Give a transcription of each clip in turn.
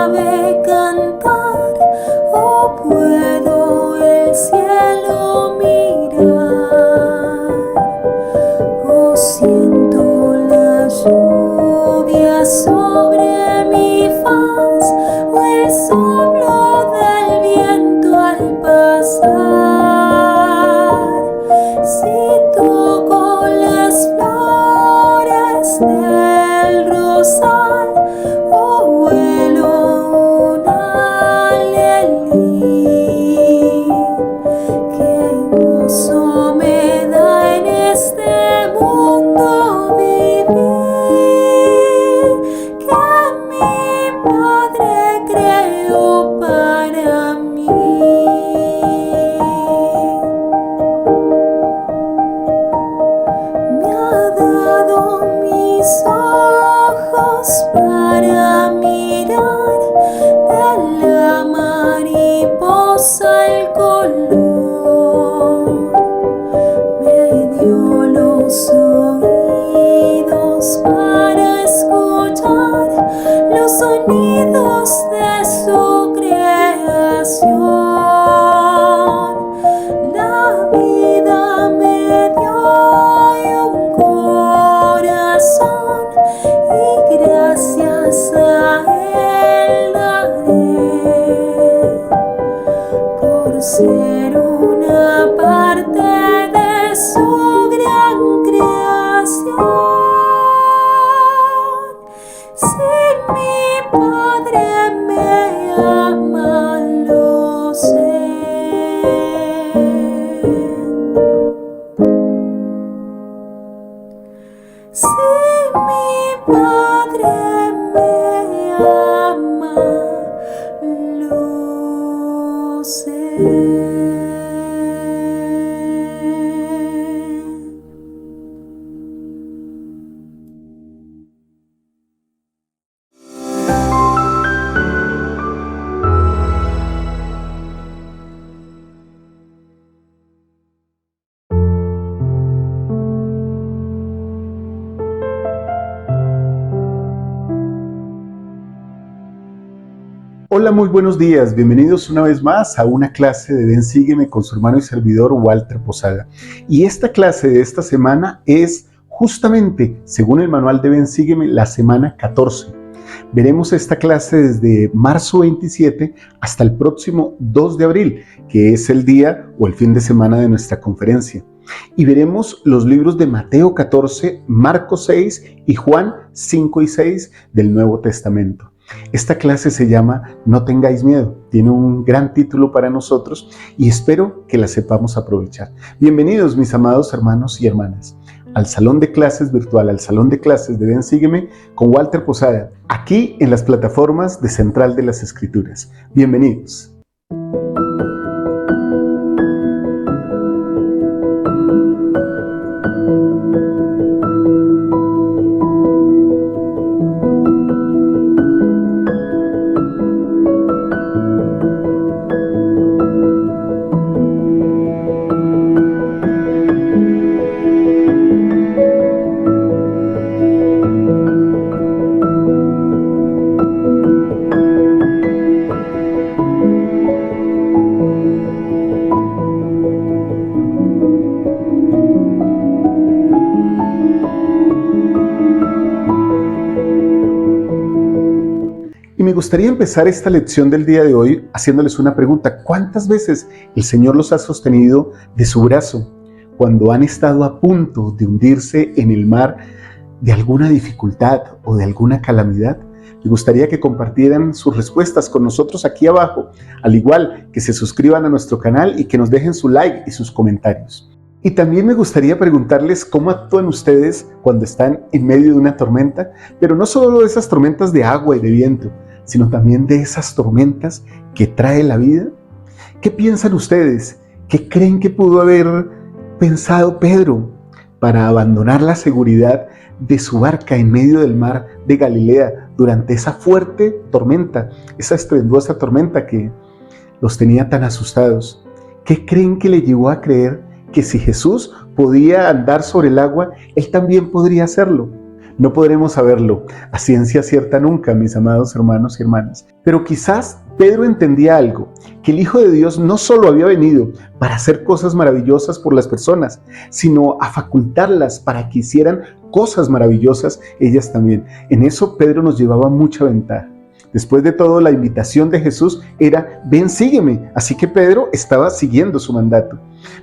sabe cantar, o puedo el cielo mirar, o siento la lluvia sobre mi faz, o el soplo del viento al pasar. Si toco las flores del rosal, o vuelo un alelí, qué gozo me da en este mundo vivir, que mi Padre creó para mí. Me ha dado mis ojos para mirar de la mariposa el color, me dio los oídos para escuchar los sonidos de su creación. La vida me dio un corazón y gracias a él daré por ser una parte de su gran creación. Si mi Padre me ama, lo sé. Si mi Padre me ama, lo sé. Hola, muy buenos días. Bienvenidos una vez más a una clase de Ven Sígueme con su hermano y servidor Walter Posada. Y esta clase de esta semana es justamente, según el manual de Ven Sígueme, la semana 14. Veremos esta clase desde marzo 27 hasta el próximo 2 de abril, que es el día o el fin de semana de nuestra conferencia. Y veremos los libros de Mateo 14, Marcos 6 y Juan 5 y 6 del Nuevo Testamento. Esta clase se llama No tengáis miedo, tiene un gran título para nosotros y espero que la sepamos aprovechar. Bienvenidos mis amados hermanos y hermanas al salón de clases virtual, al salón de clases de Ven Sígueme con Walter Posada, aquí en las plataformas de Central de las Escrituras. Bienvenidos. Y me gustaría empezar esta lección del día de hoy haciéndoles una pregunta. ¿Cuántas veces el Señor los ha sostenido de su brazo cuando han estado a punto de hundirse en el mar de alguna dificultad o de alguna calamidad? Me gustaría que compartieran sus respuestas con nosotros aquí abajo, al igual que se suscriban a nuestro canal y que nos dejen su like y sus comentarios. Y también me gustaría preguntarles cómo actúan ustedes cuando están en medio de una tormenta, pero no solo de esas tormentas de agua y de viento, sino también de esas tormentas que trae la vida. ¿Qué piensan ustedes? ¿Qué creen que pudo haber pensado Pedro para abandonar la seguridad de su barca en medio del mar de Galilea durante esa fuerte tormenta, esa estruendosa tormenta que los tenía tan asustados? ¿Qué creen que le llevó a creer que si Jesús podía andar sobre el agua, él también podría hacerlo? No podremos saberlo a ciencia cierta nunca, mis amados hermanos y hermanas. Pero quizás Pedro entendía algo, que el Hijo de Dios no solo había venido para hacer cosas maravillosas por las personas, sino a facultarlas para que hicieran cosas maravillosas ellas también. En eso Pedro nos llevaba mucha ventaja. Después de todo, la invitación de Jesús era: ven, sígueme. Así que Pedro estaba siguiendo su mandato.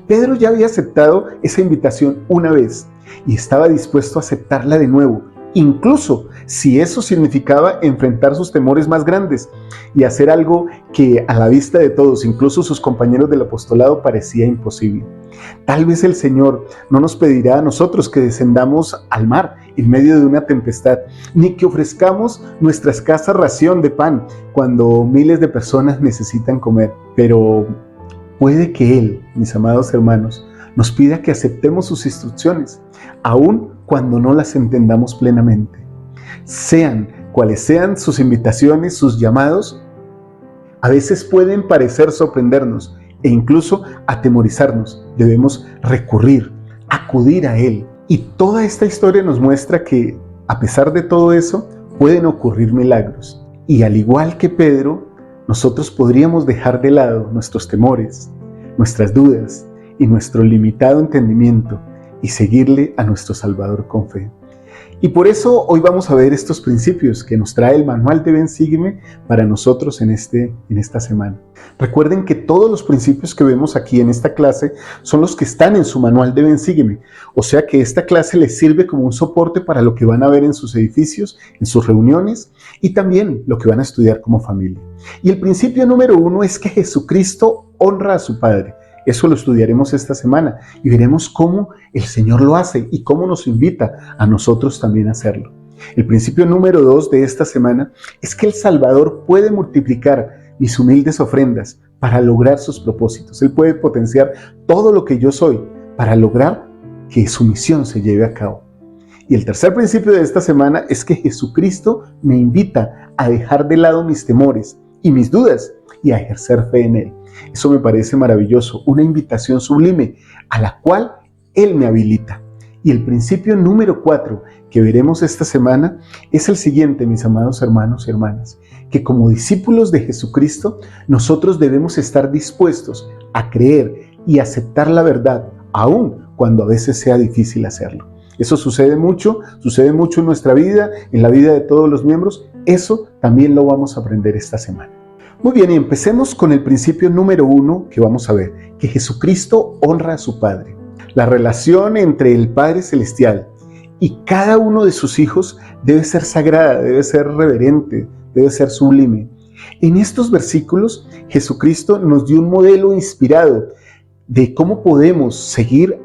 Pedro ya había aceptado esa invitación una vez y estaba dispuesto a aceptarla de nuevo, incluso si eso significaba enfrentar sus temores más grandes y hacer algo que a la vista de todos, incluso sus compañeros del apostolado, parecía imposible. Tal vez el Señor no nos pedirá a nosotros que descendamos al mar en medio de una tempestad, ni que ofrezcamos nuestra escasa ración de pan cuando miles de personas necesitan comer. Pero puede que Él, mis amados hermanos, nos pida que aceptemos sus instrucciones, aun cuando no las entendamos plenamente. Sean cuales sean sus invitaciones, sus llamados, a veces pueden parecer sorprendernos e incluso atemorizarnos. Debemos recurrir, acudir a Él. Y toda esta historia nos muestra que, a pesar de todo eso, pueden ocurrir milagros. Y al igual que Pedro, nosotros podríamos dejar de lado nuestros temores, nuestras dudas y nuestro limitado entendimiento y seguirle a nuestro Salvador con fe. Y por eso hoy vamos a ver estos principios que nos trae el manual de Ven, Sígueme para nosotros en esta semana. Recuerden que todos los principios que vemos aquí en esta clase son los que están en su manual de Ven, Sígueme. O sea que esta clase les sirve como un soporte para lo que van a ver en sus edificios, en sus reuniones y también lo que van a estudiar como familia. Y el principio número 1 es que Jesucristo honra a su Padre. Eso lo estudiaremos esta semana y veremos cómo el Señor lo hace y cómo nos invita a nosotros también a hacerlo. El principio número 2 de esta semana es que el Salvador puede multiplicar mis humildes ofrendas para lograr sus propósitos. Él puede potenciar todo lo que yo soy para lograr que su misión se lleve a cabo. Y el tercer principio de esta semana es que Jesucristo me invita a dejar de lado mis temores y mis dudas y a ejercer fe en Él. Eso me parece maravilloso, una invitación sublime a la cual Él me habilita. Y el principio número 4 que veremos esta semana es el siguiente, mis amados hermanos y hermanas, que como discípulos de Jesucristo, nosotros debemos estar dispuestos a creer y aceptar la verdad, aun cuando a veces sea difícil hacerlo. Eso sucede mucho en nuestra vida, en la vida de todos los miembros. Eso también lo vamos a aprender esta semana. Muy bien, y empecemos con el principio número 1 que vamos a ver, que Jesucristo honra a su Padre. La relación entre el Padre Celestial y cada uno de sus hijos debe ser sagrada, debe ser reverente, debe ser sublime. En estos versículos, Jesucristo nos dio un modelo inspirado de cómo podemos seguir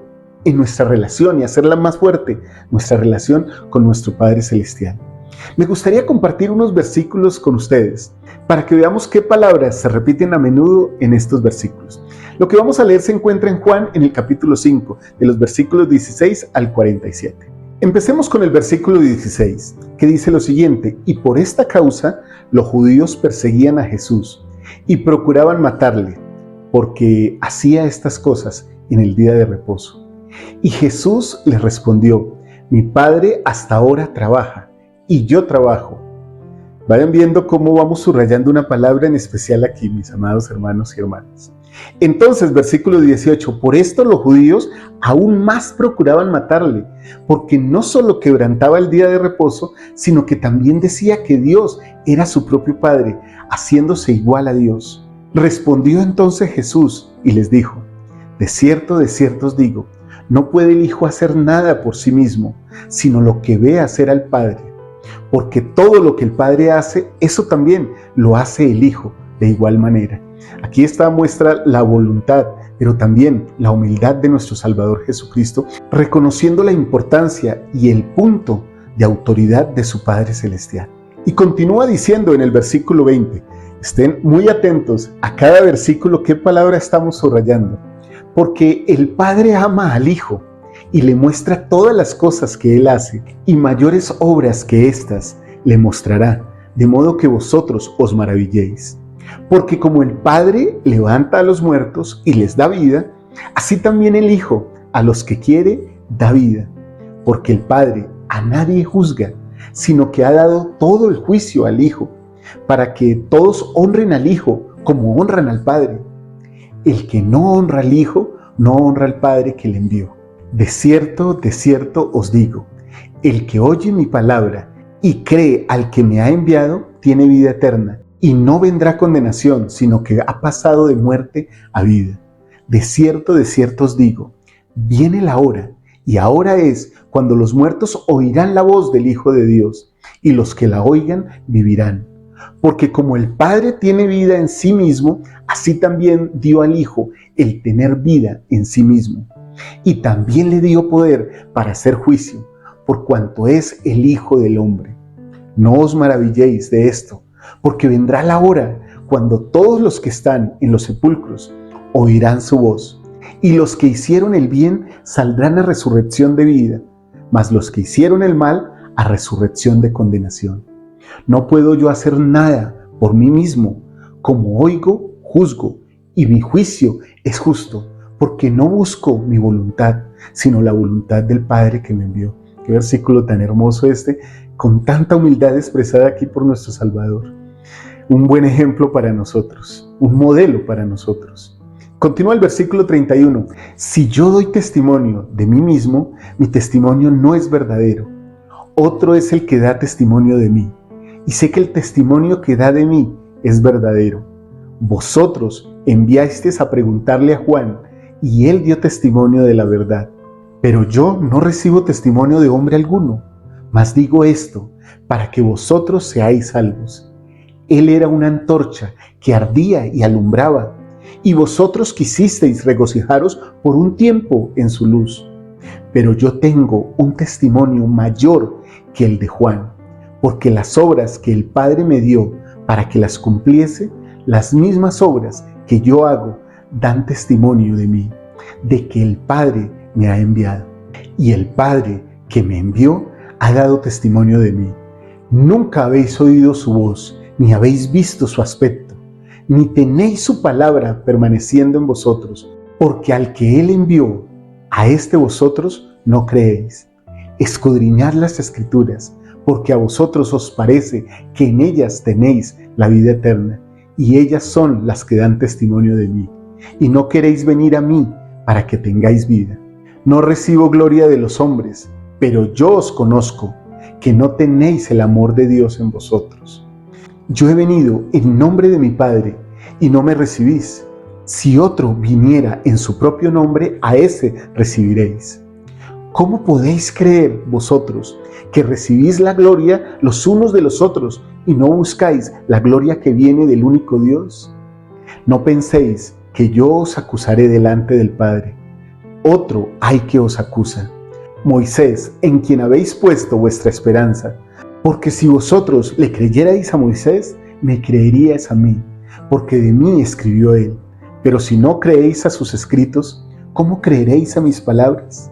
en nuestra relación y hacerla más fuerte, nuestra relación con nuestro Padre Celestial. Me gustaría compartir unos versículos con ustedes para que veamos qué palabras se repiten a menudo en estos versículos. Lo que vamos a leer se encuentra en Juan en el capítulo 5, de los versículos 16 al 47. Empecemos con el versículo 16, que dice lo siguiente: y por esta causa los judíos perseguían a Jesús y procuraban matarle, porque hacía estas cosas en el día de reposo. Y Jesús les respondió: mi Padre hasta ahora trabaja, y yo trabajo. Vayan viendo cómo vamos subrayando una palabra en especial aquí, mis amados hermanos y hermanas. Entonces, versículo 18, por esto los judíos aún más procuraban matarle, porque no solo quebrantaba el día de reposo, sino que también decía que Dios era su propio Padre, haciéndose igual a Dios. Respondió entonces Jesús y les dijo: de cierto os digo, no puede el Hijo hacer nada por sí mismo, sino lo que ve hacer al Padre. Porque todo lo que el Padre hace, eso también lo hace el Hijo de igual manera. Aquí está muestra la voluntad, pero también la humildad de nuestro Salvador Jesucristo, reconociendo la importancia y el punto de autoridad de su Padre Celestial. Y continúa diciendo en el versículo 20, estén muy atentos a cada versículo, qué palabra estamos subrayando. Porque el Padre ama al Hijo y le muestra todas las cosas que Él hace, y mayores obras que éstas le mostrará, de modo que vosotros os maravilléis. Porque como el Padre levanta a los muertos y les da vida, así también el Hijo a los que quiere da vida. Porque el Padre a nadie juzga, sino que ha dado todo el juicio al Hijo, para que todos honren al Hijo como honran al Padre. El que no honra al Hijo, no honra al Padre que le envió. De cierto os digo, el que oye mi palabra y cree al que me ha enviado, tiene vida eterna, y no vendrá condenación, sino que ha pasado de muerte a vida. De cierto os digo, viene la hora, y ahora es, cuando los muertos oirán la voz del Hijo de Dios, y los que la oigan vivirán. Porque como el Padre tiene vida en sí mismo, así también dio al Hijo el tener vida en sí mismo. Y también le dio poder para hacer juicio, por cuanto es el Hijo del Hombre. No os maravilléis de esto, porque vendrá la hora cuando todos los que están en los sepulcros oirán su voz, y los que hicieron el bien saldrán a resurrección de vida, mas los que hicieron el mal a resurrección de condenación. No puedo yo hacer nada por mí mismo, como oigo, juzgo, y mi juicio es justo, porque no busco mi voluntad, sino la voluntad del Padre que me envió. Qué versículo tan hermoso este, con tanta humildad expresada aquí por nuestro Salvador. Un buen ejemplo para nosotros, un modelo para nosotros. Continúa el versículo 31. Si yo doy testimonio de mí mismo, mi testimonio no es verdadero. Otro es el que da testimonio de mí, y sé que el testimonio que da de mí es verdadero. Vosotros enviasteis a preguntarle a Juan, y él dio testimonio de la verdad. Pero yo no recibo testimonio de hombre alguno, mas digo esto, para que vosotros seáis salvos. Él era una antorcha que ardía y alumbraba, y vosotros quisisteis regocijaros por un tiempo en su luz. Pero yo tengo un testimonio mayor que el de Juan, porque las obras que el Padre me dio para que las cumpliese, las mismas obras que yo hago, dan testimonio de mí, de que el Padre me ha enviado. Y el Padre que me envió ha dado testimonio de mí. Nunca habéis oído su voz, ni habéis visto su aspecto, ni tenéis su palabra permaneciendo en vosotros, porque al que Él envió, a este vosotros no creéis. Escudriñad las Escrituras, porque a vosotros os parece que en ellas tenéis la vida eterna, y ellas son las que dan testimonio de mí. Y no queréis venir a mí para que tengáis vida. No recibo gloria de los hombres, pero yo os conozco, que no tenéis el amor de Dios en vosotros. Yo he venido en nombre de mi Padre, y no me recibís. Si otro viniera en su propio nombre, a ese recibiréis. ¿Cómo podéis creer vosotros que recibís la gloria los unos de los otros y no buscáis la gloria que viene del único Dios? No penséis que yo os acusaré delante del Padre. Otro hay que os acusa, Moisés, en quien habéis puesto vuestra esperanza. Porque si vosotros le creyerais a Moisés, me creeríais a mí, porque de mí escribió él. Pero si no creéis a sus escritos, ¿cómo creeréis a mis palabras?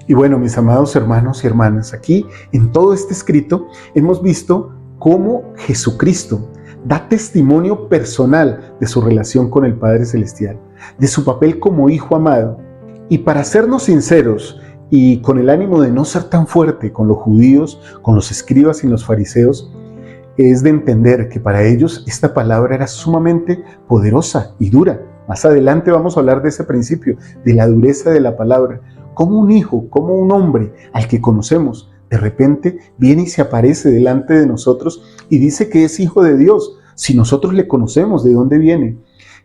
Y bueno, mis amados hermanos y hermanas, aquí en todo este escrito hemos visto cómo Jesucristo da testimonio personal de su relación con el Padre Celestial, de su papel como Hijo amado. Y para sernos sinceros y con el ánimo de no ser tan fuerte con los judíos, con los escribas y los fariseos, es de entender que para ellos esta palabra era sumamente poderosa y dura. Más adelante vamos a hablar de ese principio, de la dureza de la palabra. Como un hijo, como un hombre al que conocemos, de repente viene y se aparece delante de nosotros y dice que es hijo de Dios, si nosotros le conocemos de dónde viene.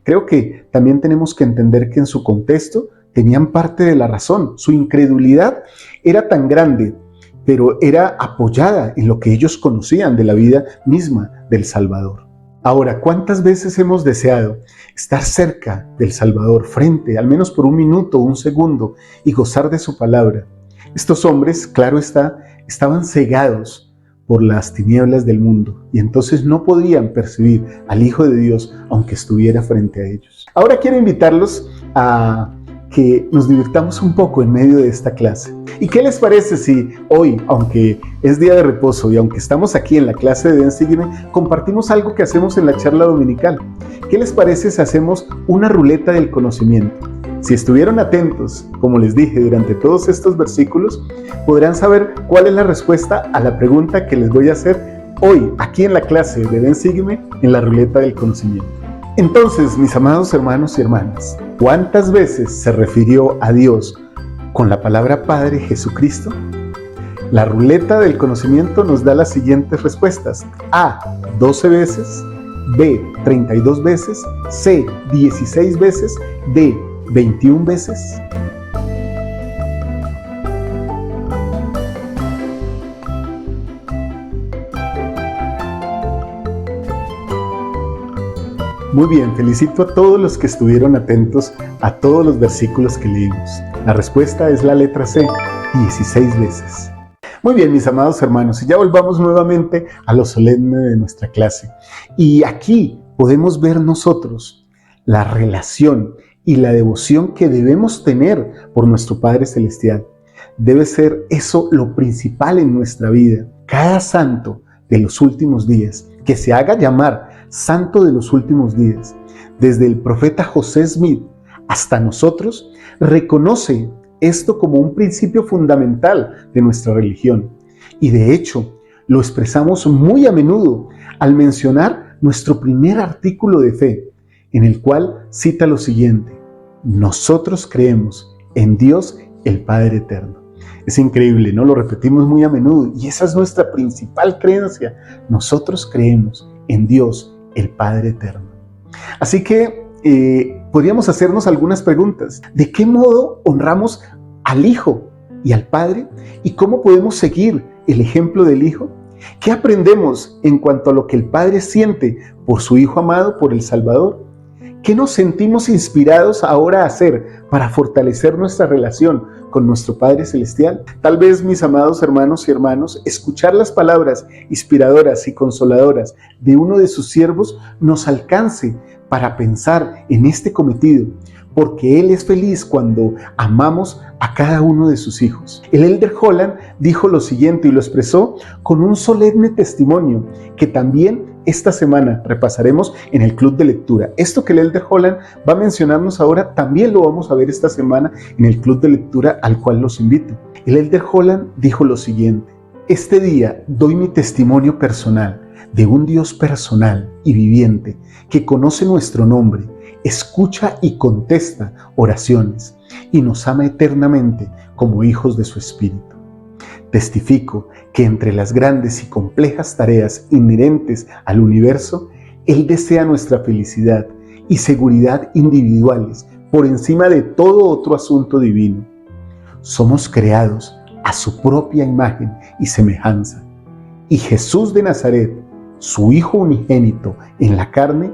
Creo que también tenemos que entender que en su contexto tenían parte de la razón. Su incredulidad era tan grande, pero era apoyada en lo que ellos conocían de la vida misma del Salvador. Ahora, ¿cuántas veces hemos deseado estar cerca del Salvador, frente, al menos por un minuto o un segundo, y gozar de su palabra? Estos hombres, claro está, estaban cegados por las tinieblas del mundo y entonces no podían percibir al Hijo de Dios aunque estuviera frente a ellos. Ahora quiero invitarlos a que nos divirtamos un poco en medio de esta clase. ¿Y qué les parece si hoy, aunque es día de reposo y aunque estamos aquí en la clase de Ven, Sígueme, compartimos algo que hacemos en la charla dominical? ¿Qué les parece si hacemos una ruleta del conocimiento? Si estuvieron atentos, como les dije, durante todos estos versículos, podrán saber cuál es la respuesta a la pregunta que les voy a hacer hoy, aquí en la clase de Ven Sígueme, en la ruleta del conocimiento. Entonces, mis amados hermanos y hermanas, ¿cuántas veces se refirió a Dios con la palabra Padre Jesucristo? La ruleta del conocimiento nos da las siguientes respuestas: A, 12 veces, B, 32 veces, C, 16 veces, D, 21 veces. Muy bien, felicito a todos los que estuvieron atentos a todos los versículos que leímos. La respuesta es la letra C, 16 veces. Muy bien, mis amados hermanos, y ya volvamos nuevamente a lo solemne de nuestra clase. Y aquí podemos ver nosotros la relación y la devoción que debemos tener por nuestro Padre Celestial. Debe ser eso lo principal en nuestra vida. Cada santo de los últimos días, que se haga llamar Santo de los últimos días, desde el profeta José Smith hasta nosotros, reconoce esto como un principio fundamental de nuestra religión. Y de hecho, lo expresamos muy a menudo al mencionar nuestro primer artículo de fe, en el cual cita lo siguiente: nosotros creemos en Dios el Padre Eterno. Es increíble, ¿no? Lo repetimos muy a menudo y esa es nuestra principal creencia. Nosotros creemos en Dios el Padre Eterno. Así que podríamos hacernos algunas preguntas. ¿De qué modo honramos al Hijo y al Padre? ¿Y cómo podemos seguir el ejemplo del Hijo? ¿Qué aprendemos en cuanto a lo que el Padre siente por su Hijo amado, por el Salvador? ¿Qué nos sentimos inspirados ahora a hacer para fortalecer nuestra relación con nuestro Padre Celestial? Tal vez, mis amados hermanos y hermanas, escuchar las palabras inspiradoras y consoladoras de uno de sus siervos nos alcance para pensar en este cometido, porque Él es feliz cuando amamos a cada uno de sus hijos. El Elder Holland dijo lo siguiente y lo expresó con un solemne testimonio que también esta semana repasaremos en el club de lectura. Esto que el Elder Holland va a mencionarnos ahora, también lo vamos a ver esta semana en el club de lectura al cual los invito. El Elder Holland dijo lo siguiente: este día doy mi testimonio personal de un Dios personal y viviente que conoce nuestro nombre, escucha y contesta oraciones y nos ama eternamente como hijos de su Espíritu. Testifico que entre las grandes y complejas tareas inherentes al universo, Él desea nuestra felicidad y seguridad individuales por encima de todo otro asunto divino. Somos creados a su propia imagen y semejanza, y Jesús de Nazaret, su Hijo unigénito en la carne,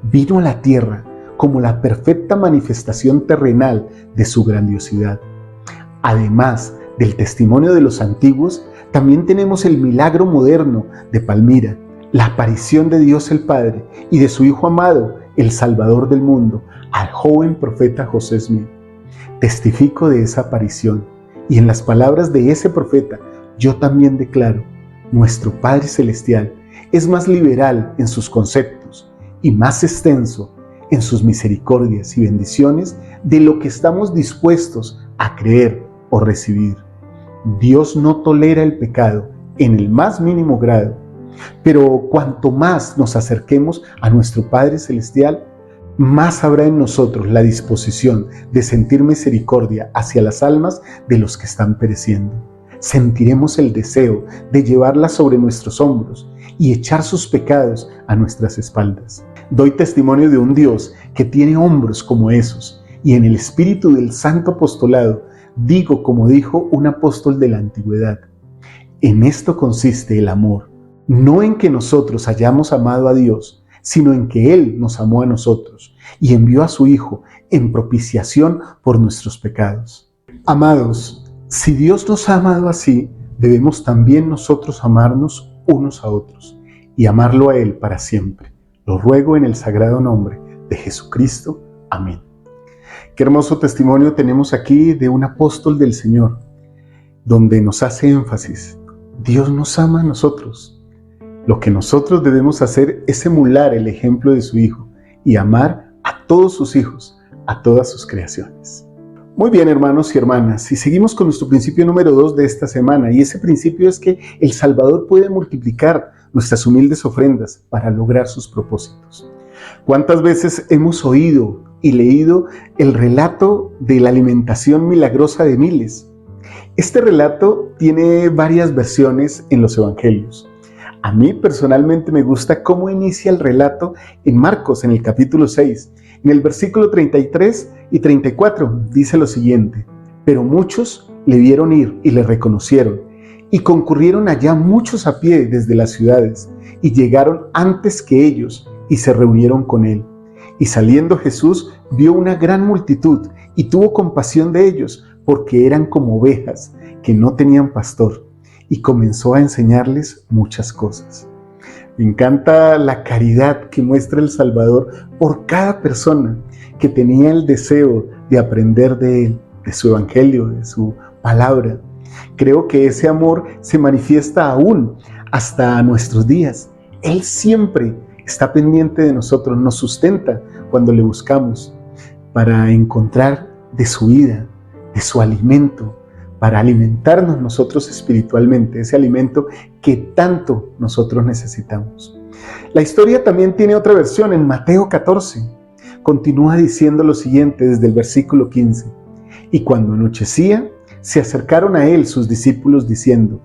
vino a la tierra como la perfecta manifestación terrenal de su grandiosidad. Además del testimonio de los antiguos, también tenemos el milagro moderno de Palmira, la aparición de Dios el Padre y de su Hijo amado, el Salvador del mundo, al joven profeta José Smith. Testifico de esa aparición y en las palabras de ese profeta, yo también declaro: nuestro Padre Celestial es más liberal en sus conceptos y más extenso en sus misericordias y bendiciones de lo que estamos dispuestos a creer o recibir. Dios no tolera el pecado en el más mínimo grado, pero cuanto más nos acerquemos a nuestro Padre Celestial, más habrá en nosotros la disposición de sentir misericordia hacia las almas de los que están pereciendo. Sentiremos el deseo de llevarlas sobre nuestros hombros y echar sus pecados a nuestras espaldas. Doy testimonio de un Dios que tiene hombros como esos, y en el espíritu del santo apostolado digo como dijo un apóstol de la antigüedad: en esto consiste el amor, no en que nosotros hayamos amado a Dios, sino en que Él nos amó a nosotros y envió a su Hijo en propiciación por nuestros pecados. Amados, si Dios nos ha amado así, debemos también nosotros amarnos unos a otros y amarlo a Él para siempre. Lo ruego en el sagrado nombre de Jesucristo. Amén. Qué hermoso testimonio tenemos aquí de un apóstol del Señor, donde nos hace énfasis: Dios nos ama a nosotros. Lo que nosotros debemos hacer es emular el ejemplo de su Hijo y amar a todos sus hijos, a todas sus creaciones. Muy bien, hermanos y hermanas, y seguimos con nuestro principio número 2 de esta semana, y ese principio es que el Salvador puede multiplicar nuestras humildes ofrendas para lograr sus propósitos. ¿Cuántas veces hemos oído y leído el relato de la alimentación milagrosa de miles? Este relato tiene varias versiones en los evangelios. A mí personalmente me gusta cómo inicia el relato en Marcos, en el capítulo 6. En el versículo 33 y 34 dice lo siguiente: pero muchos le vieron ir y le reconocieron, y concurrieron allá muchos a pie desde las ciudades, y llegaron antes que ellos, y se reunieron con él. Y saliendo Jesús vio una gran multitud, y tuvo compasión de ellos, porque eran como ovejas que no tenían pastor, y comenzó a enseñarles muchas cosas. Me encanta la caridad que muestra el Salvador por cada persona que tenía el deseo de aprender de él, de su evangelio, de su palabra. Creo que ese amor se manifiesta aún hasta nuestros días. Él siempre está pendiente de nosotros, nos sustenta cuando le buscamos para encontrar de su vida, de su alimento, para alimentarnos nosotros espiritualmente, ese alimento que tanto nosotros necesitamos. La historia también tiene otra versión en Mateo 14. Continúa diciendo lo siguiente desde el versículo 15. Y cuando anochecía, se acercaron a él sus discípulos diciendo: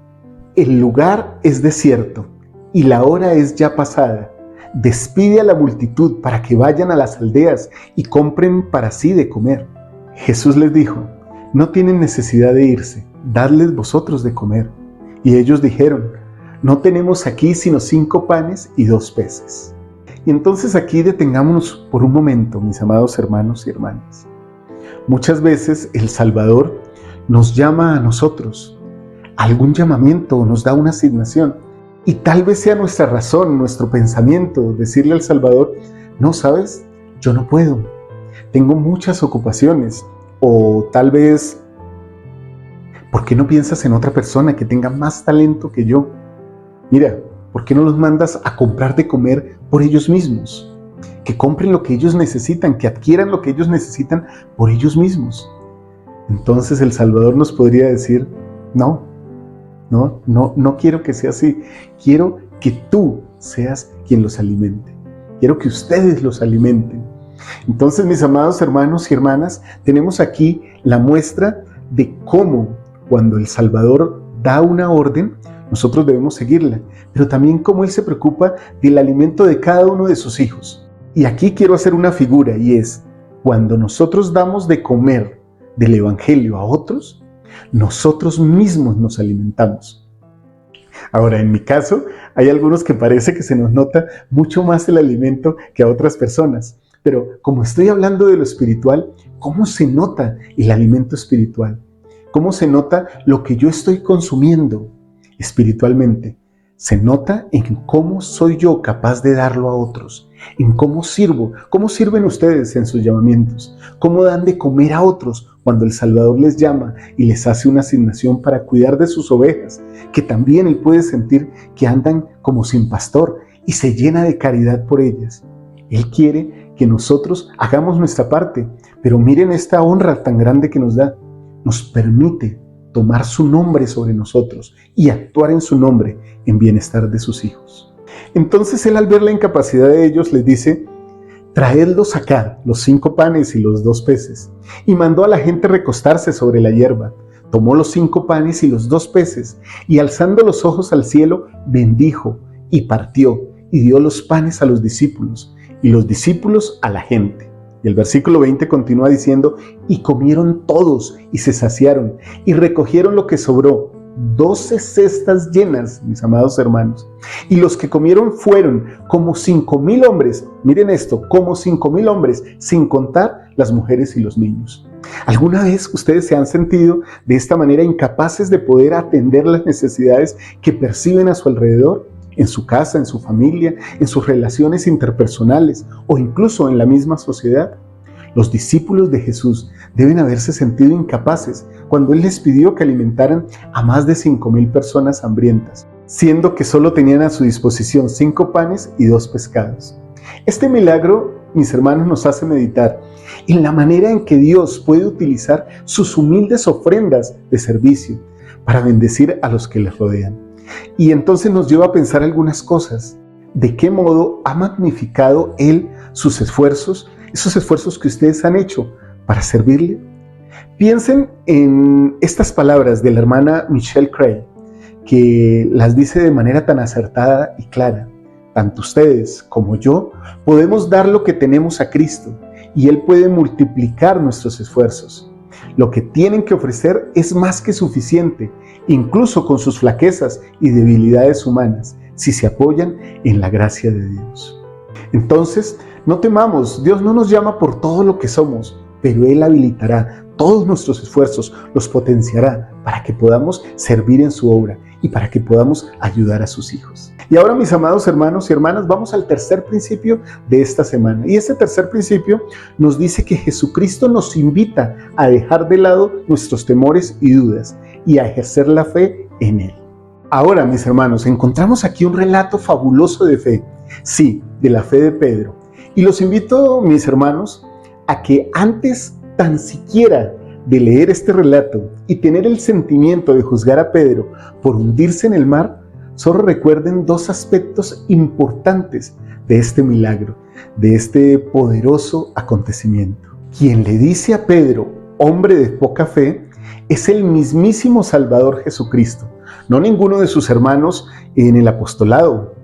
el lugar es desierto y la hora es ya pasada. Despide a la multitud para que vayan a las aldeas y compren para sí de comer. Jesús les dijo: no tienen necesidad de irse, dadles vosotros de comer. Y ellos dijeron: no tenemos aquí sino 5 panes y 2 peces. Y entonces aquí detengámonos por un momento, mis amados hermanos y hermanas. Muchas veces el Salvador nos llama a nosotros, algún llamamiento, nos da una asignación. Y tal vez sea nuestra razón, nuestro pensamiento, decirle al Salvador: no, ¿sabes? Yo no puedo, tengo muchas ocupaciones. O tal vez, ¿por qué no piensas en otra persona que tenga más talento que yo? Mira, ¿por qué no los mandas a comprar de comer por ellos mismos? Que compren lo que ellos necesitan, que adquieran lo que ellos necesitan por ellos mismos. Entonces el Salvador nos podría decir: no quiero que sea así. Quiero que tú seas quien los alimente. Quiero que ustedes los alimenten. Entonces, mis amados hermanos y hermanas, tenemos aquí la muestra de cómo cuando el Salvador da una orden, nosotros debemos seguirla, pero también cómo Él se preocupa del alimento de cada uno de sus hijos. Y aquí quiero hacer una figura, y es: cuando nosotros damos de comer del Evangelio a otros, nosotros mismos nos alimentamos. Ahora, en mi caso, hay algunos que parece que se nos nota mucho más el alimento que a otras personas. Pero como estoy hablando de lo espiritual, ¿cómo se nota el alimento espiritual? ¿Cómo se nota lo que yo estoy consumiendo espiritualmente? Se nota en cómo soy yo capaz de darlo a otros, en cómo sirvo, cómo sirven ustedes en sus llamamientos, cómo dan de comer a otros cuando el Salvador les llama y les hace una asignación para cuidar de sus ovejas, que también Él puede sentir que andan como sin pastor y se llena de caridad por ellas. Él quiere que nosotros hagamos nuestra parte, pero miren esta honra tan grande que nos da. Nos permite tomar su nombre sobre nosotros y actuar en su nombre en bienestar de sus hijos. Entonces Él, al ver la incapacidad de ellos, les dice: traedlos acá, los 5 panes y los 2 peces. Y mandó a la gente recostarse sobre la hierba. Tomó los 5 panes y los 2 peces, y alzando los ojos al cielo, bendijo y partió, y dio los panes a los discípulos, y los discípulos a la gente. Y el versículo 20 continúa diciendo: y comieron todos y se saciaron, y recogieron lo que sobró, 12 cestas llenas, mis amados hermanos. Y los que comieron fueron como 5,000 hombres. Miren esto, como 5,000 hombres, sin contar las mujeres y los niños. ¿Alguna vez ustedes se han sentido de esta manera incapaces de poder atender las necesidades que perciben a su alrededor? En su casa, en su familia, en sus relaciones interpersonales o incluso en la misma sociedad. Los discípulos de Jesús deben haberse sentido incapaces cuando Él les pidió que alimentaran a más de 5,000 personas hambrientas, siendo que solo tenían a su disposición 5 panes y 2 pescados. Este milagro mis hermanos, nos hace meditar en la manera en que Dios puede utilizar sus humildes ofrendas de servicio para bendecir a los que les rodean. Y entonces nos lleva a pensar algunas cosas. ¿De qué modo ha magnificado Él sus esfuerzos, esos esfuerzos que ustedes han hecho para servirle? Piensen en estas palabras de la hermana Michelle Cray, que las dice de manera tan acertada y clara. Tanto ustedes como yo podemos dar lo que tenemos a Cristo y Él puede multiplicar nuestros esfuerzos. Lo que tienen que ofrecer es más que suficiente, incluso con sus flaquezas y debilidades humanas, si se apoyan en la gracia de Dios. Entonces, no temamos, Dios no nos llama por todo lo que somos, pero Él habilitará todos nuestros esfuerzos, los potenciará para que podamos servir en su obra y para que podamos ayudar a sus hijos. Y ahora, mis amados hermanos y hermanas, vamos al tercer principio de esta semana. Y este tercer principio nos dice que Jesucristo nos invita a dejar de lado nuestros temores y dudas y a ejercer la fe en Él. Ahora, mis hermanos, encontramos aquí un relato fabuloso de fe, sí, de la fe de Pedro. Y los invito, mis hermanos, a que antes tan siquiera de leer este relato y tener el sentimiento de juzgar a Pedro por hundirse en el mar, solo recuerden dos aspectos importantes de este milagro, de este poderoso acontecimiento. Quien le dice a Pedro, hombre de poca fe, es el mismísimo Salvador Jesucristo, no ninguno de sus hermanos en el apostolado,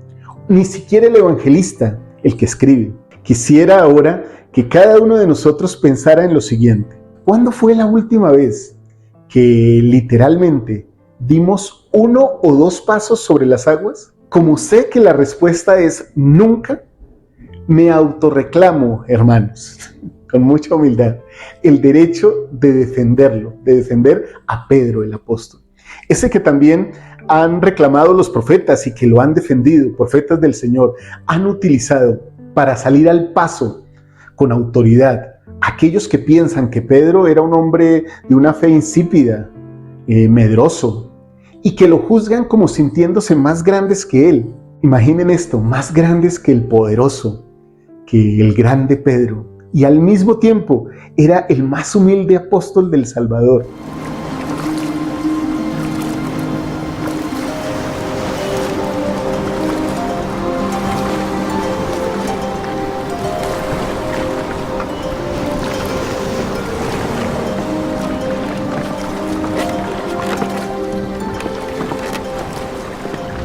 ni siquiera el evangelista, el que escribe. Quisiera ahora que cada uno de nosotros pensara en lo siguiente. ¿Cuándo fue la última vez que literalmente dimos uno o dos pasos sobre las aguas? Como sé que la respuesta es nunca, me autorreclamo, hermanos, con mucha humildad, el derecho de defenderlo, de defender a Pedro el apóstol. Ese que también han reclamado los profetas y que lo han defendido, profetas del Señor, han utilizado para salir al paso con autoridad. Aquellos que piensan que Pedro era un hombre de una fe insípida, medroso, y que lo juzgan como sintiéndose más grandes que él. Imaginen esto, más grandes que el poderoso, que el grande Pedro, y al mismo tiempo era el más humilde apóstol del Salvador.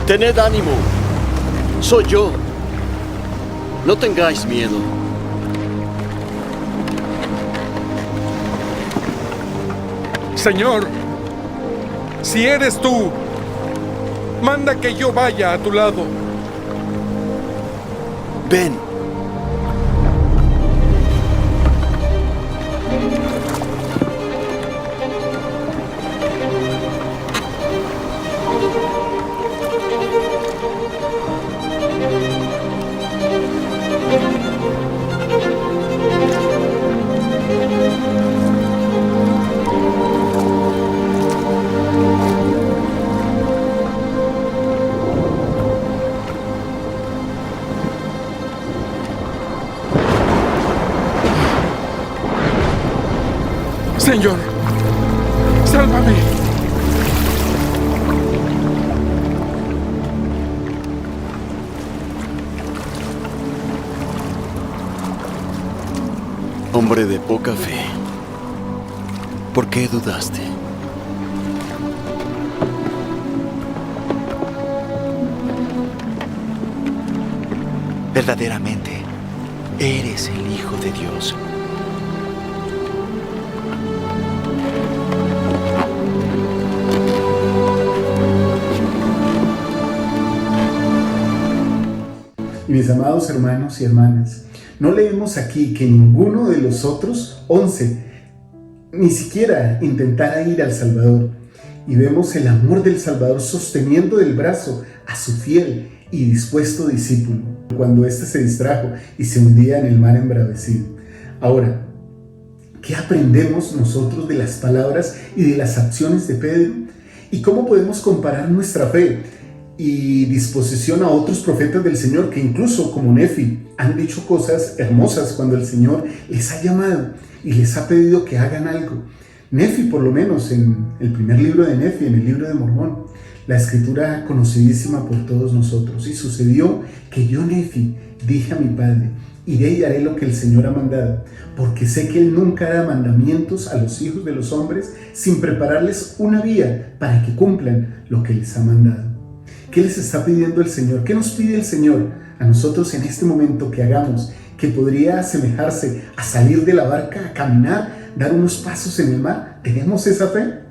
Tened ánimo, soy yo. No tengáis miedo. Señor, si eres tú, manda que yo vaya a tu lado. Ven. Señor, sálvame. Hombre de poca fe, ¿por qué dudaste? Verdaderamente, eres el Hijo de Dios. Y mis amados hermanos y hermanas, no leemos aquí que ninguno de los otros 11 ni siquiera intentara ir al Salvador. Y vemos el amor del Salvador sosteniendo del brazo a su fiel y dispuesto discípulo, cuando éste se distrajo y se hundía en el mar embravecido. Ahora, ¿qué aprendemos nosotros de las palabras y de las acciones de Pedro? ¿Y cómo podemos comparar nuestra fe y disposición a otros profetas del Señor que incluso como Nefi han dicho cosas hermosas cuando el Señor les ha llamado y les ha pedido que hagan algo. Nefi, por lo menos en el primer libro de Nefi, en el libro de Mormón, la escritura conocidísima por todos nosotros. Y sucedió que yo, Nefi, dije a mi padre: iré y haré lo que el Señor ha mandado, porque sé que Él nunca da mandamientos a los hijos de los hombres sin prepararles una vía para que cumplan lo que les ha mandado. ¿Qué les está pidiendo el Señor? ¿Qué nos pide el Señor a nosotros en este momento que hagamos, que podría asemejarse a salir de la barca, a caminar, dar unos pasos en el mar? ¿Tenemos esa fe?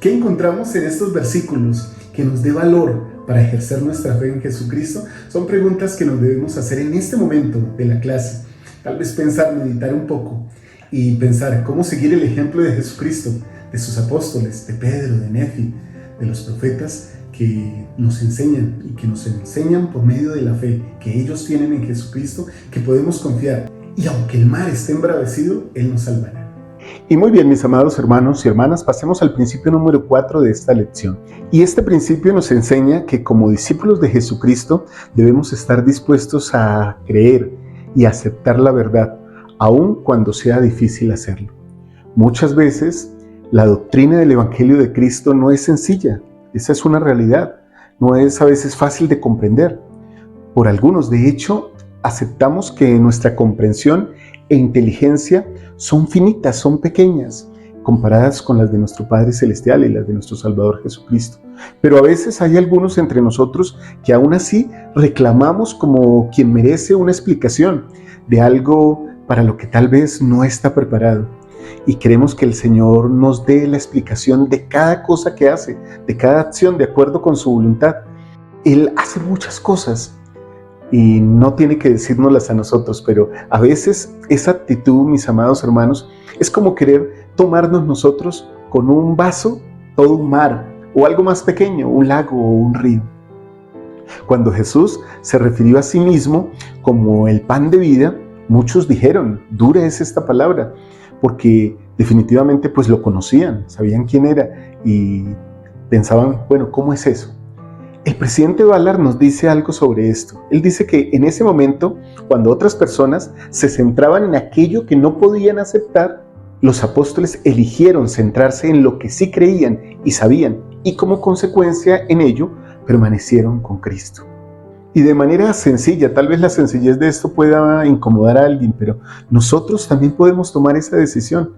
¿Qué encontramos en estos versículos que nos dé valor para ejercer nuestra fe en Jesucristo? Son preguntas que nos debemos hacer en este momento de la clase. Tal vez pensar, meditar un poco y pensar cómo seguir el ejemplo de Jesucristo, de sus apóstoles, de Pedro, de Nefi, de los profetas que nos enseñan y que nos enseñan por medio de la fe que ellos tienen en Jesucristo, que podemos confiar. Y aunque el mar esté embravecido, Él nos salvará. Y muy bien, mis amados hermanos y hermanas, pasemos al principio número 4 de esta lección. Y este principio nos enseña que como discípulos de Jesucristo debemos estar dispuestos a creer y aceptar la verdad, aun cuando sea difícil hacerlo. Muchas veces la doctrina del Evangelio de Cristo no es sencilla, esa es una realidad, no es a veces fácil de comprender. Por algunos, de hecho, aceptamos que nuestra comprensión e inteligencia son finitas, son pequeñas, comparadas con las de nuestro Padre Celestial y las de nuestro Salvador Jesucristo. Pero a veces hay algunos entre nosotros que aún así reclamamos como quien merece una explicación de algo para lo que tal vez no está preparado. Y queremos que el Señor nos dé la explicación de cada cosa que hace, de cada acción de acuerdo con su voluntad. Él hace muchas cosas y no tiene que decírnoslas a nosotros, pero a veces esa actitud, mis amados hermanos, es como querer tomarnos nosotros con un vaso todo un mar, o algo más pequeño, un lago o un río. Cuando Jesús se refirió a sí mismo como el pan de vida, muchos dijeron: dura es esta palabra, porque definitivamente pues lo conocían, sabían quién era y pensaban, bueno, ¿cómo es eso? El presidente Ballard nos dice algo sobre esto. Él dice que en ese momento, cuando otras personas se centraban en aquello que no podían aceptar, los apóstoles eligieron centrarse en lo que sí creían y sabían, y como consecuencia en ello permanecieron con Cristo. Y de manera sencilla, tal vez la sencillez de esto pueda incomodar a alguien, pero nosotros también podemos tomar esa decisión.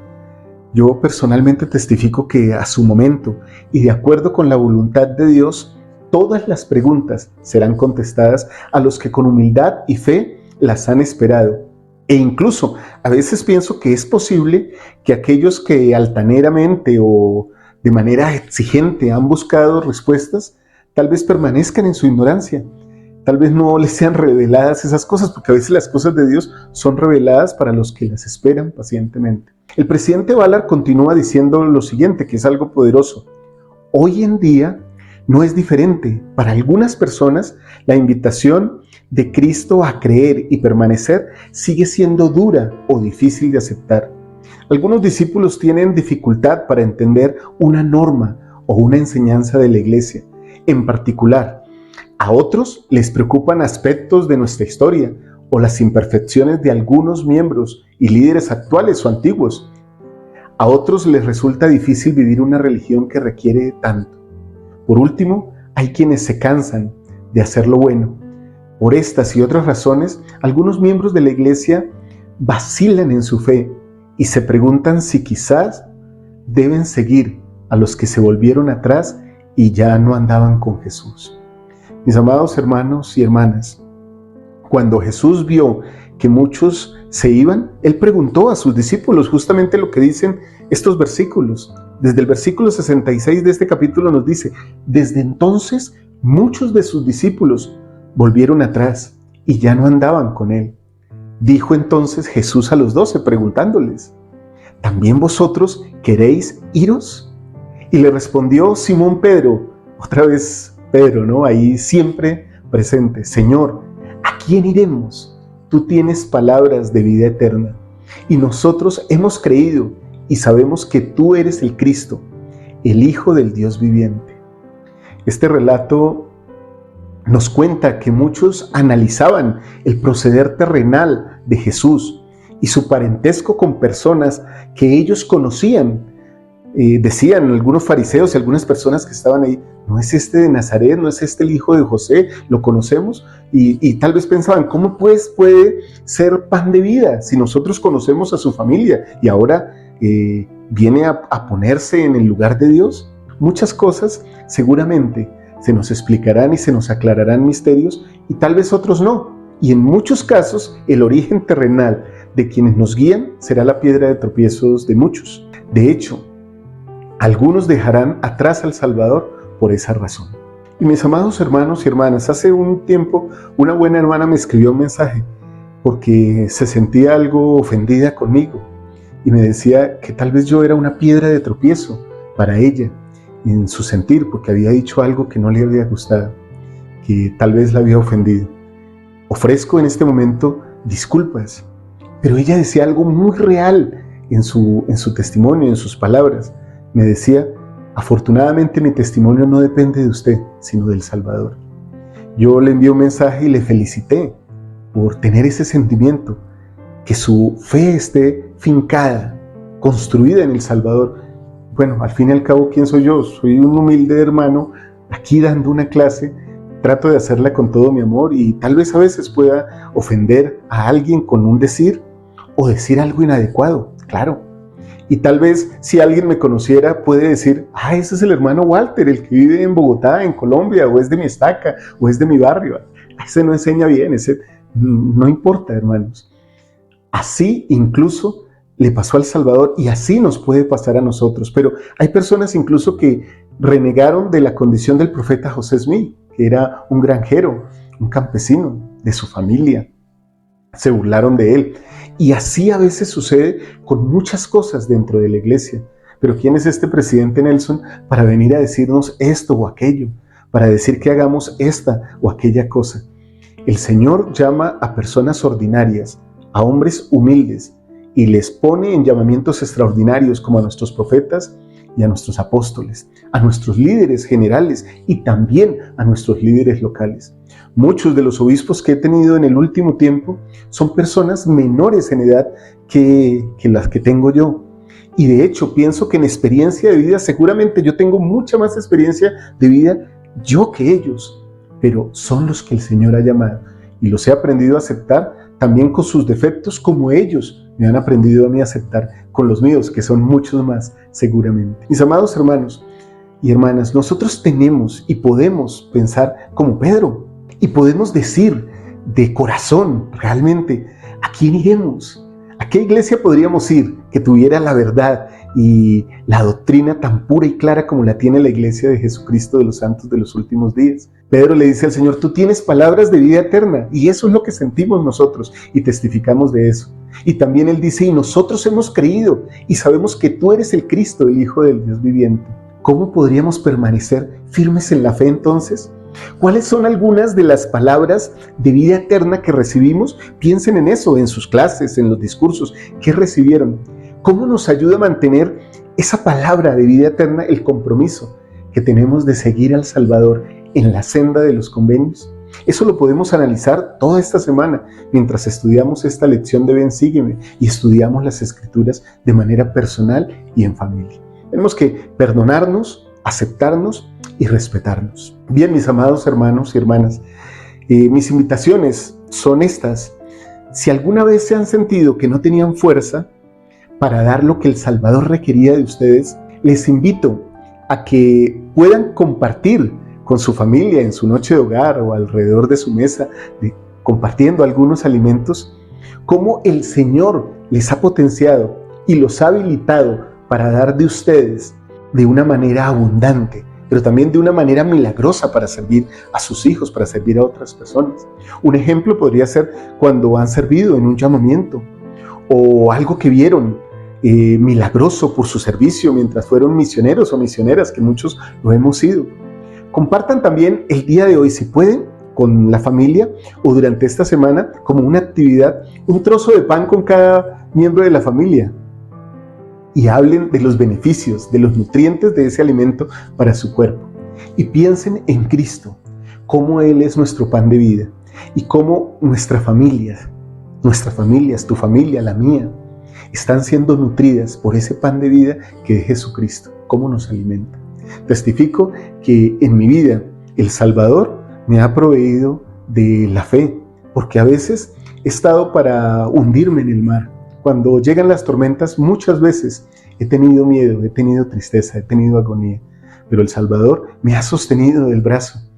Yo personalmente testifico que a su momento y de acuerdo con la voluntad de Dios, todas las preguntas serán contestadas a los que con humildad y fe las han esperado. E incluso a veces pienso que es posible que aquellos que altaneramente o de manera exigente han buscado respuestas, tal vez permanezcan en su ignorancia. Tal vez no les sean reveladas esas cosas, porque a veces las cosas de Dios son reveladas para los que las esperan pacientemente. El presidente Ballard continúa diciendo lo siguiente, que es algo poderoso. Hoy en día no es diferente. Para algunas personas, la invitación de Cristo a creer y permanecer sigue siendo dura o difícil de aceptar. Algunos discípulos tienen dificultad para entender una norma o una enseñanza de la iglesia. En particular, a otros les preocupan aspectos de nuestra historia o las imperfecciones de algunos miembros y líderes actuales o antiguos. A otros les resulta difícil vivir una religión que requiere tanto. Por último, hay quienes se cansan de hacer lo bueno. Por estas y otras razones, algunos miembros de la iglesia vacilan en su fe y se preguntan si quizás deben seguir a los que se volvieron atrás y ya no andaban con Jesús. Mis amados hermanos y hermanas, cuando Jesús vio que muchos se iban, Él preguntó a sus discípulos justamente lo que dicen estos versículos. Desde el versículo 66 de este capítulo nos dice: desde entonces muchos de sus discípulos volvieron atrás y ya no andaban con Él. Dijo entonces Jesús a los 12 preguntándoles: ¿también vosotros queréis iros? Y le respondió Simón Pedro, otra vez Pedro, ¿no? Ahí siempre presente: Señor, ¿a quién iremos? Tú tienes palabras de vida eterna, y nosotros hemos creído y sabemos que tú eres el Cristo, el Hijo del Dios viviente. Este relato nos cuenta que muchos analizaban el proceder terrenal de Jesús y su parentesco con personas que ellos conocían. Decían algunos fariseos y algunas personas que estaban ahí, ¿no es este de Nazaret? ¿No es este el hijo de José? ¿Lo conocemos? Y tal vez pensaban, ¿cómo pues puede ser pan de vida si nosotros conocemos a su familia y ahora viene a ponerse en el lugar de Dios? Muchas cosas seguramente se nos explicarán y se nos aclararán misterios y tal vez otros no. Y en muchos casos el origen terrenal de quienes nos guían será la piedra de tropiezos de muchos. De hecho, algunos dejarán atrás al Salvador por esa razón. Y mis amados hermanos y hermanas, hace un tiempo una buena hermana me escribió un mensaje porque se sentía algo ofendida conmigo y me decía que tal vez yo era una piedra de tropiezo para ella en su sentir, porque había dicho algo que no le había gustado, que tal vez la había ofendido. Ofrezco en este momento disculpas, pero ella decía algo muy real en su testimonio, en sus palabras. Me decía, afortunadamente mi testimonio no depende de usted, sino del Salvador. Yo le envié un mensaje y le felicité por tener ese sentimiento, que su fe esté fincada, construida en el Salvador. Bueno, al fin y al cabo, ¿quién soy yo? Soy un humilde hermano aquí dando una clase. Trato de hacerla con todo mi amor y tal vez a veces pueda ofender a alguien con un decir o decir algo inadecuado, claro. Y tal vez si alguien me conociera puede decir, ese es el hermano Walter, el que vive en Bogotá, en Colombia, o es de mi estaca, o es de mi barrio. Ese no enseña bien, ese no importa, hermanos. Así incluso le pasó al Salvador y así nos puede pasar a nosotros. Pero hay personas incluso que renegaron de la condición del profeta José Smith, que era un granjero, un campesino de su familia. Se burlaron de él. Y así a veces sucede con muchas cosas dentro de la iglesia. Pero ¿quién es este presidente Nelson para venir a decirnos esto o aquello? Para decir que hagamos esta o aquella cosa. El Señor llama a personas ordinarias, a hombres humildes, y les pone en llamamientos extraordinarios como a nuestros profetas y a nuestros apóstoles, a nuestros líderes generales y también a nuestros líderes locales. Muchos de los obispos que he tenido en el último tiempo son personas menores en edad que las que tengo yo. Y de hecho pienso que en experiencia de vida, seguramente yo tengo mucha más experiencia de vida yo que ellos, pero son los que el Señor ha llamado y los he aprendido a aceptar también con sus defectos, como ellos me han aprendido a mí a aceptar con los míos, que son muchos más seguramente. Mis amados hermanos y hermanas, nosotros tenemos y podemos pensar como Pedro y podemos decir de corazón realmente, ¿a quién iremos? ¿A qué iglesia podríamos ir que tuviera la verdad y la doctrina tan pura y clara como la tiene la iglesia de Jesucristo de los santos de los últimos días? Pedro le dice al Señor, tú tienes palabras de vida eterna, y eso es lo que sentimos nosotros y testificamos de eso. Y también él dice, y nosotros hemos creído y sabemos que tú eres el Cristo, el Hijo del Dios viviente. ¿Cómo podríamos permanecer firmes en la fe entonces? ¿Cuáles son algunas de las palabras de vida eterna que recibimos? Piensen en eso, en sus clases, en los discursos. ¿Qué recibieron? ¿Cómo nos ayuda a mantener esa palabra de vida eterna, el compromiso que tenemos de seguir al Salvador en la senda de los convenios? Eso lo podemos analizar toda esta semana mientras estudiamos esta lección de Ven, Sígueme y estudiamos las Escrituras de manera personal y en familia. Tenemos que perdonarnos, aceptarnos y respetarnos. Bien, mis amados hermanos y hermanas, mis invitaciones son estas. Si alguna vez se han sentido que no tenían fuerza para dar lo que el Salvador requería de ustedes, les invito a que puedan compartir con su familia en su noche de hogar o alrededor de su mesa, compartiendo algunos alimentos, cómo el Señor les ha potenciado y los ha habilitado para dar de ustedes de una manera abundante, pero también de una manera milagrosa para servir a sus hijos, para servir a otras personas. Un ejemplo podría ser cuando han servido en un llamamiento o algo que vieron milagroso por su servicio mientras fueron misioneros o misioneras, que muchos lo hemos sido. Compartan también el día de hoy, si pueden, con la familia o durante esta semana, como una actividad, un trozo de pan con cada miembro de la familia. Y hablen de los beneficios, de los nutrientes de ese alimento para su cuerpo. Y piensen en Cristo cómo Él es nuestro pan de vida y cómo nuestras familias, tu familia, la mía, están siendo nutridas por ese pan de vida que es Jesucristo, cómo nos alimenta. Testifico que en mi vida el Salvador me ha proveído de la fe, porque a veces he estado para hundirme en el mar. Cuando llegan las tormentas, muchas veces he tenido miedo, he tenido tristeza, he tenido agonía, pero el Salvador me ha sostenido del brazo.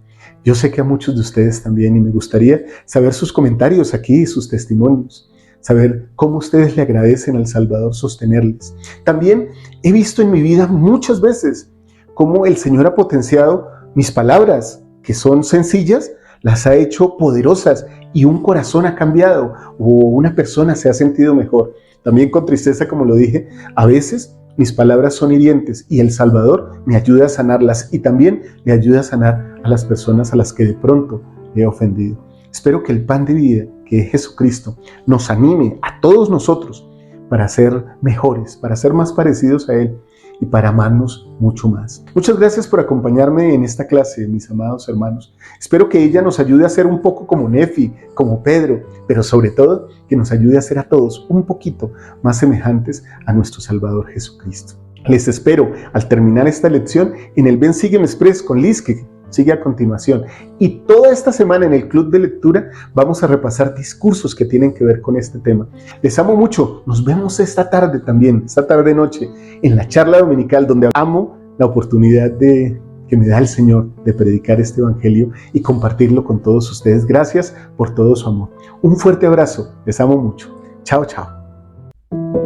Yo sé que a muchos de ustedes también, y me gustaría saber sus comentarios aquí, sus testimonios, saber cómo ustedes le agradecen al Salvador sostenerles. También he visto en mi vida muchas veces cómo el Señor ha potenciado mis palabras, que son sencillas, las ha hecho poderosas y un corazón ha cambiado o una persona se ha sentido mejor. También con tristeza, como lo dije, a veces mis palabras son hirientes y el Salvador me ayuda a sanarlas y también le ayuda a sanar a las personas a las que de pronto le he ofendido. Espero que el pan de vida, que es Jesucristo, nos anime a todos nosotros para ser mejores, para ser más parecidos a Él y para amarnos mucho más. Muchas gracias por acompañarme en esta clase, mis amados hermanos. Espero que ella nos ayude a ser un poco como Nefi, como Pedro, pero sobre todo que nos ayude a ser a todos un poquito más semejantes a nuestro Salvador Jesucristo. Les espero al terminar esta lección en el Ven Sígueme Express con Liz, que sigue a continuación. Y toda esta semana en el Club de Lectura vamos a repasar discursos que tienen que ver con este tema. Les amo mucho. Nos vemos esta tarde también, esta tarde-noche, en la charla dominical, donde amo la oportunidad que me da el Señor de predicar este evangelio y compartirlo con todos ustedes. Gracias por todo su amor. Un fuerte abrazo. Les amo mucho. Chao, chao.